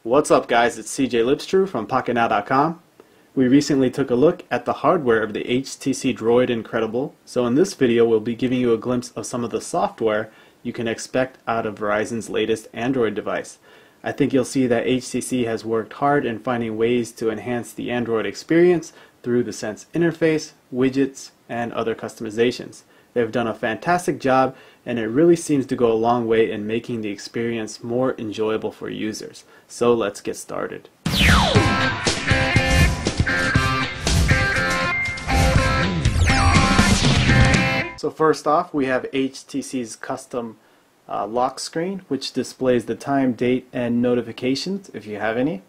What's up guys, it's CJ Lipstrew from PocketNow.com. We recently took a look at the hardware of the HTC Droid Incredible, so in this video we'll be giving you a glimpse of some of the software you can expect out of Verizon's latest Android device. I think you'll see that HTC has worked hard in finding ways to enhance the Android experience through the Sense interface, widgets, and other customizations. They've done a fantastic job, and it really seems to go a long way in making the experience more enjoyable for users. So let's get started. So first off, we have HTC's custom lock screen, which displays the time, date, and notifications if you have any.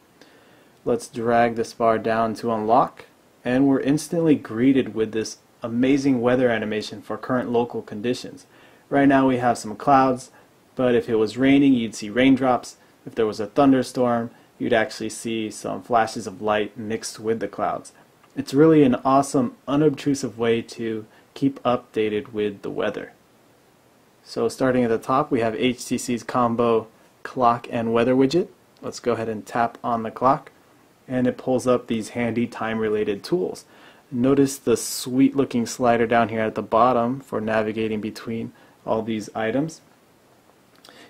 Let's drag this bar down to unlock, and we're instantly greeted with this amazing weather animation for current local conditions. Right now we have some clouds, but if it was raining you'd see raindrops. If there was a thunderstorm you'd actually see some flashes of light mixed with the clouds. It's really an awesome, unobtrusive way to keep updated with the weather. So starting at the top we have HTC's combo clock and weather widget. Let's go ahead and tap on the clock and it pulls up these handy time related tools. Notice the sweet looking slider down here at the bottom for navigating between all these items.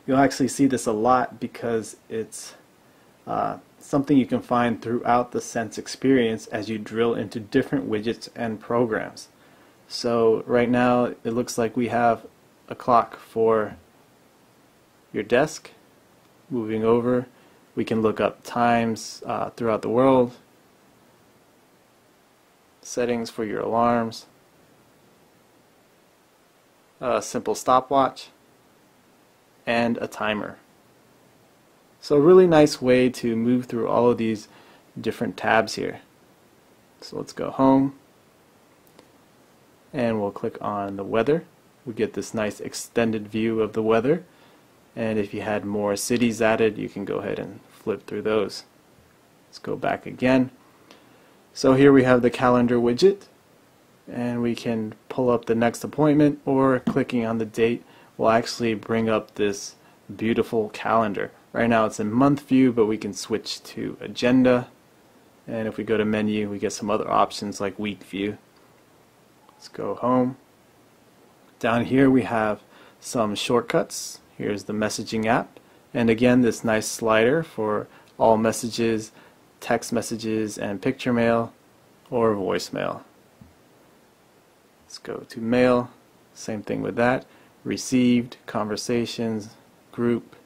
You'll actually see this a lot because it's something you can find throughout the Sense experience as you drill into different widgets and programs. So right now it looks like we have a clock for your desk. Moving over, we can look up times throughout the world, settings for your alarms, a simple stopwatch, and a timer. So a really nice way to move through all of these different tabs here. So let's go home and we'll click on the weather. We get this nice extended view of the weather, and if you had more cities added you can go ahead and flip through those. Let's go back again. So here we have the calendar widget, and we can pull up the next appointment, or clicking on the date will actually bring up this beautiful calendar. Right now it's in month view, but we can switch to agenda, and if we go to menu we get some other options like week view. Let's go home. Down here we have some shortcuts. Here's the messaging app, and again this nice slider for all messages, text messages, and picture mail or voicemail. Let's go to mail, same thing with that, received, conversations, group,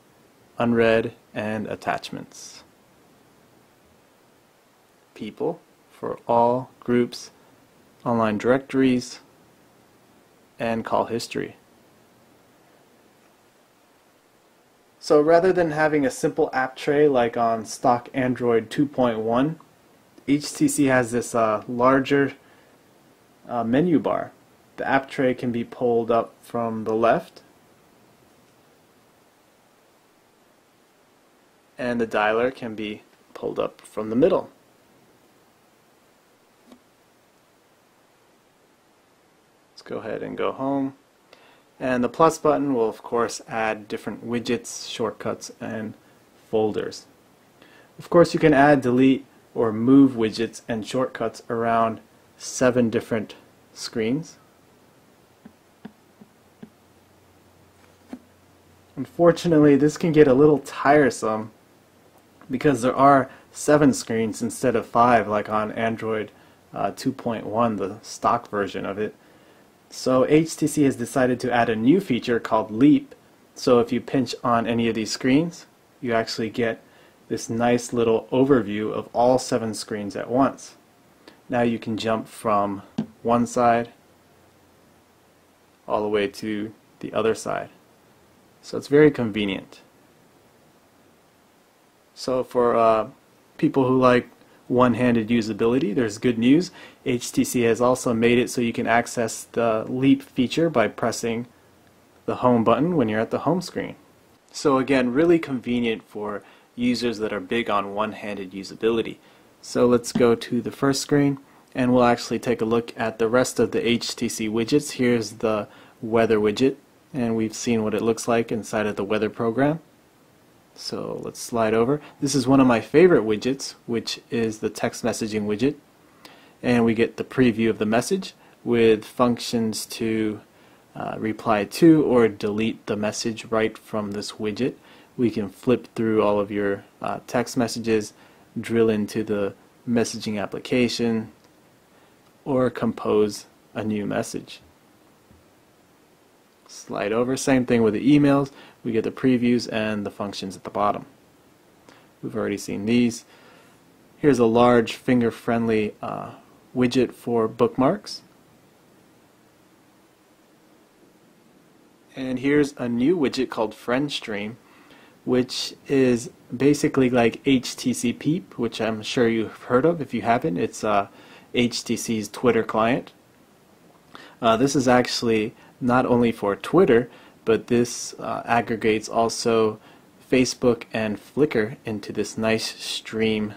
unread, and attachments. People for all groups, online directories, and call history. So rather than having a simple app tray like on stock Android 2.1, HTC has this larger menu bar. The app tray can be pulled up from the left, and the dialer can be pulled up from the middle. Let's go ahead and go home. And the plus button will of course add different widgets, shortcuts, and folders. Of course you can add, delete, or move widgets and shortcuts around 7 different screens. Unfortunately this can get a little tiresome because there are 7 screens instead of 5 like on Android 2.1, the stock version of it. So HTC has decided to add a new feature called Leap. So if you pinch on any of these screens, you actually get this nice little overview of all 7 screens at once. Now you can jump from one side all the way to the other side. So it's very convenient. So for people who like one-handed usability, there's good news. HTC has also made it so you can access the Leap feature by pressing the home button when you're at the home screen. So again, really convenient for users that are big on one-handed usability. So let's go to the first screen and we'll actually take a look at the rest of the HTC widgets. Here's the weather widget, and we've seen what it looks like inside of the weather program. So let's slide over. This is one of my favorite widgets, which is the text messaging widget. And we get the preview of the message with functions to reply to or delete the message right from this widget. We can flip through all of your text messages, drill into the messaging application, or compose a new message. Slide over. Same thing with the emails. We get the previews and the functions at the bottom. We've already seen these. Here's a large finger-friendly widget for bookmarks. And here's a new widget called Friend Stream, which is basically like HTC Peep, which I'm sure you've heard of. If you haven't, it's HTC's Twitter client. This is actually not only for Twitter, but this aggregates also Facebook and Flickr into this nice stream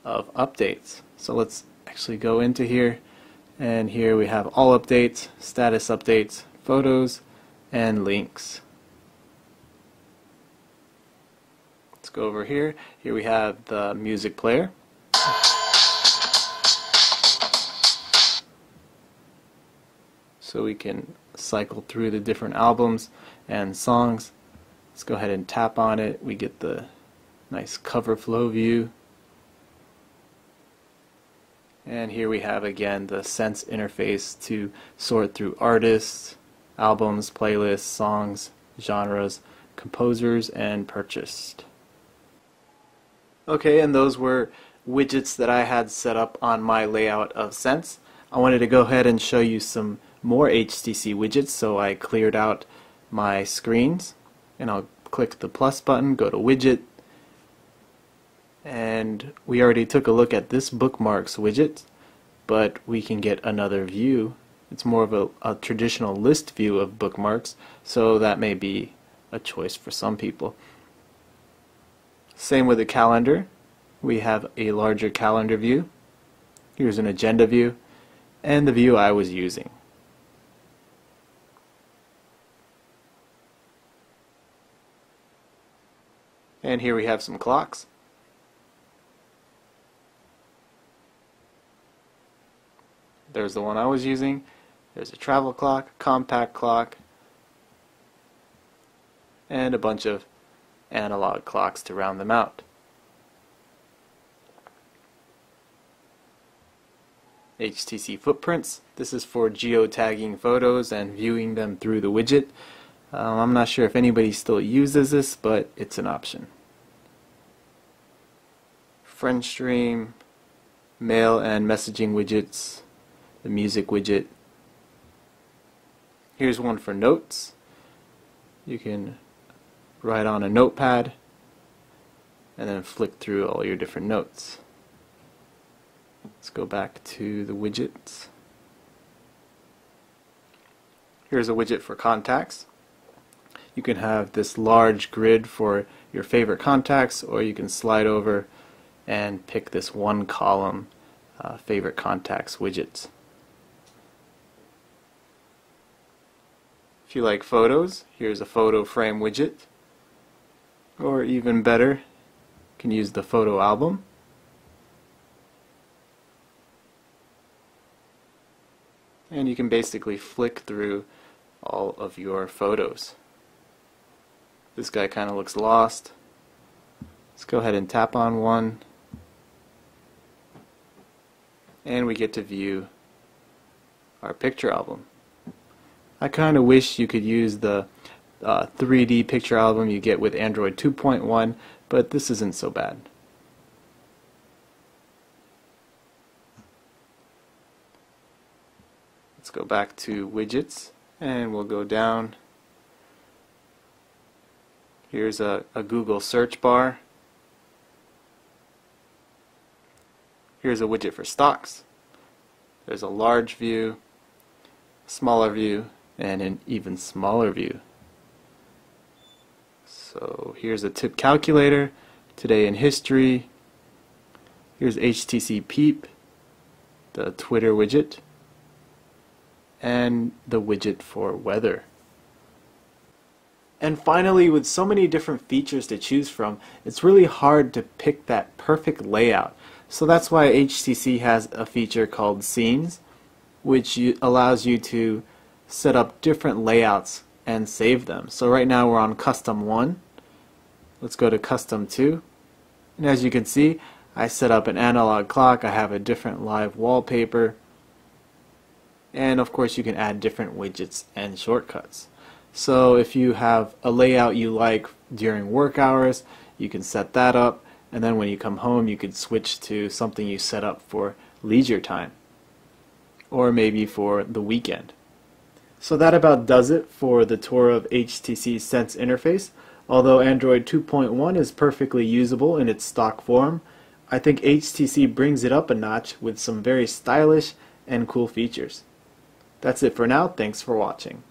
of updates. So let's actually go into here, and here we have all updates, status updates, photos, and links. Let's go over here. Here we have the music player. So we can cycle through the different albums and songs. Let's go ahead and tap on it. We get the nice cover flow view. And here we have again the Sense interface to sort through artists, albums, playlists, songs, genres, composers, and purchased. Okay, and those were widgets that I had set up on my layout of Sense. I wanted to go ahead and show you some more HTC widgets, so I cleared out my screens, and I'll click the plus button, go to widget, and we already took a look at this bookmarks widget, but we can get another view. It's more of a traditional list view of bookmarks, so that may be a choice for some people. Same with the calendar. We have a larger calendar view. Here's an agenda view, and the view I was using. And here we have some clocks. There's the one I was using. There's a travel clock, compact clock, and a bunch of analog clocks to round them out. HTC footprints. This is for geotagging photos and viewing them through the widget. I'm not sure if anybody still uses this, but it's an option. Friend Stream, mail and messaging widgets, the music widget. Here's one for notes. You can write on a notepad and then flick through all your different notes. Let's go back to the widgets. Here's a widget for contacts. You can have this large grid for your favorite contacts, or you can slide over and pick this one column favorite contacts widgets. If you like photos, here's a photo frame widget. Or even better, you can use the photo album. And you can basically flick through all of your photos. This guy kind of looks lost. Let's go ahead and tap on one, and we get to view our picture album. I kind of wish you could use the 3D picture album you get with Android 2.1, but this isn't so bad. Let's go back to widgets, and we'll go down. Here's a Google search bar. Here's a widget for stocks. There's a large view, smaller view, and an even smaller view. So here's a tip calculator, today in history. Here's HTC Peep, the Twitter widget, and the widget for weather. And finally, with so many different features to choose from, it's really hard to pick that perfect layout. So that's why HTC has a feature called Scenes, which allows you to set up different layouts and save them. So right now we're on Custom 1. Let's go to Custom 2. And as you can see, I set up an analog clock, I have a different live wallpaper, and of course you can add different widgets and shortcuts. So if you have a layout you like during work hours, you can set that up, and then when you come home you could switch to something you set up for leisure time, or maybe for the weekend. So that about does it for the tour of HTC's Sense interface. Although Android 2.1 is perfectly usable in its stock form, I think HTC brings it up a notch with some very stylish and cool features. That's it for now. Thanks for watching.